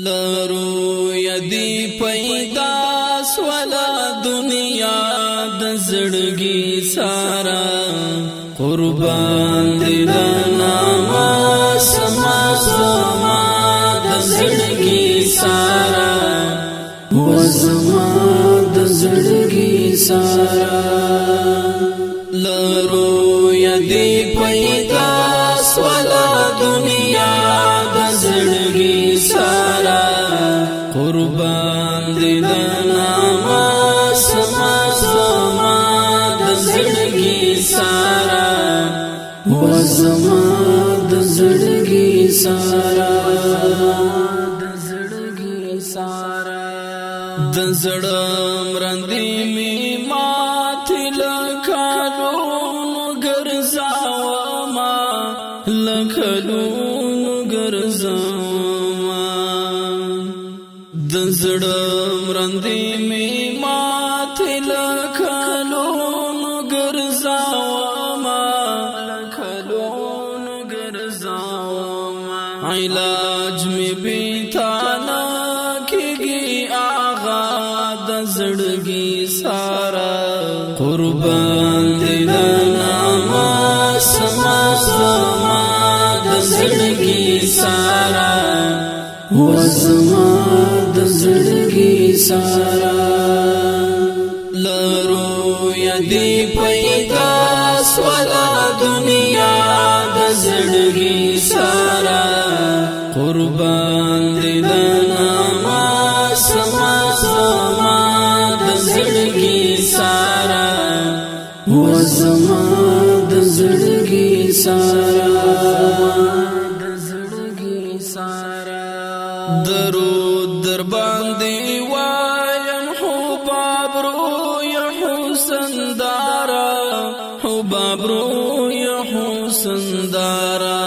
لرو یدی پیدا سولا دنیا د زړګي سارا قربان دي ناما سما زما د زړګي سارا وزما د زړګي سارا لرو یدی پیدا سولا دنیا د زړګي سارا قربان دي ناما سما زما د زړګي سارا وزما د زړګي سارا د زړګي سارا د زړم رندې می ماتل کالو ګرځاو ما لکلو ګرځاو د زړم رندې می ماتل کالو ګرځاو ما لکلو ګرځاو علاج می بیتانا کیږي آغا د زړګي سارا قربان دي ناما سما زما د زړګي سارا وزما د زړګي سارا لرو یدی پیدا سولا دنیا د زړګي سارا قربان دي ناما سما زما د زړګي سارا وزما د زړګي سارا د زړګي سارا درود در باندې وایم حباب رو یا حسن دارا حباب رو یا حسن دارا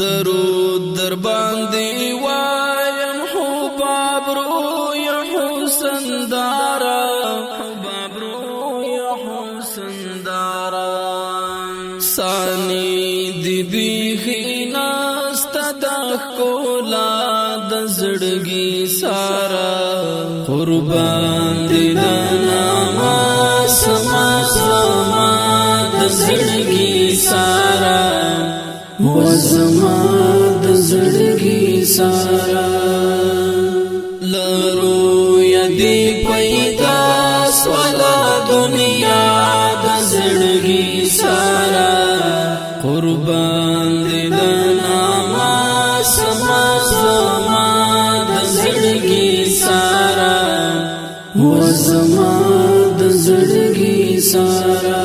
درود در باندې وایم حباب رو یا حسن دارا حباب رو یا حسن دارا ثانی دی بیخینا کولا د زړګي سارا قربان دي ناما سما زما د زړګي سارا وزما د زړګي سارا لرو یدی پیدا سولا دنیا د زړګي سارا قربان دي ناما سما زما د زړګي سارا وزما د زړګي سارا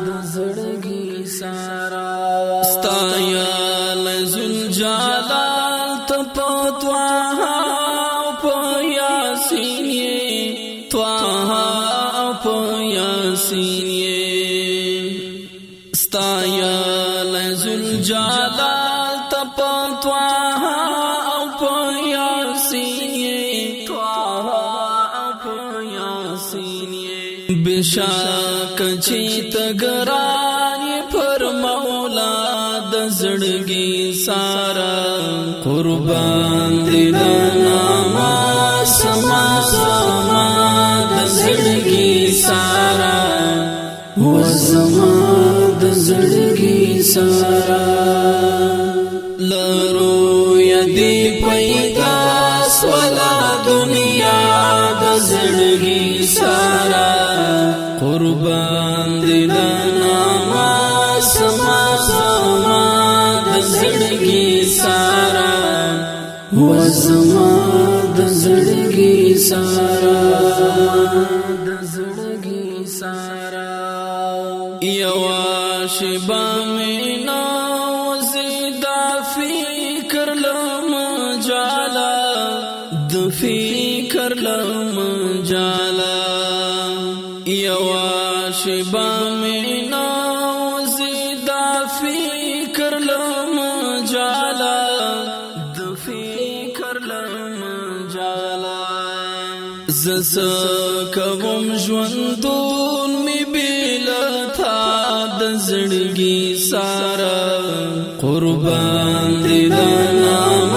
د زړګي سارا ستایا لزل جلال تپتوا په یاسین توها په یاسین ستایا لزل جلال تپتوا او په یاسین توها په یاسین بشاک چې تګران پر مولا د زړګي سارا قربان دي ناما سما زما د زړګي سارا وزما د زړګي سارا لرو یدی پیدا سولا دنیا د زړګي سارا قربان دي ناما سما زما د زړګي سارا وزما د زړګي سارا د زړګي سارا یوا شبا مینا وزیدا فکر لم جالا د فکر لم جالا یوا شبا مینا وزیدا فکر لم جالا د فکر لم جالا زس کوم ژوندون می بیلتا د زړګي سارا قربان دي نام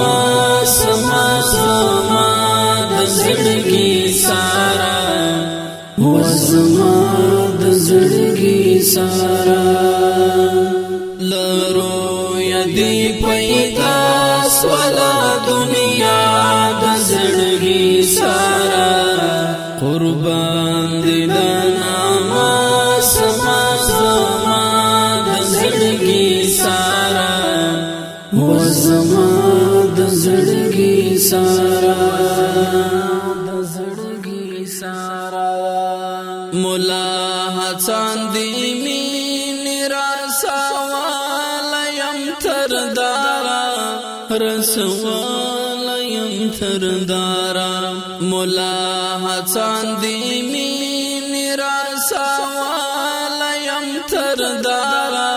سارا لرو یدی پیدا سوالا دنیا د زړګي سارا قربان دل ناما سما زما د زړګي سارا و زما د زړګي سارا د زړګي سارا مولا حسن دی مين رسوال یم تر دارا رسوال یم تر دارا مولا حسن دی مين رسوال یم تر دارا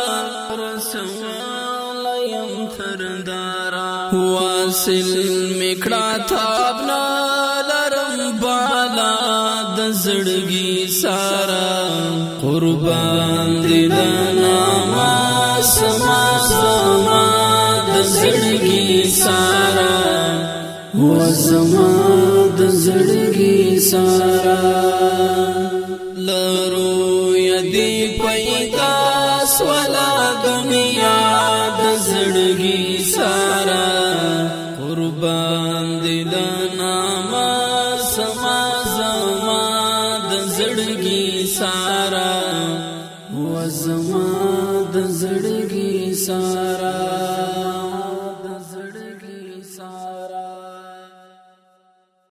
رسوال یم تر دارا واصل میکړه تابنا لرم بالا د زړګي سارا قربان دل ناما سما زما د زړګي سارا و زما د زړګي سارا لرو یدی پیدا سوالا دنیا د زړګي سارا قربان دل ناما سما زما د زړګي سارا و زما د زړګي سارا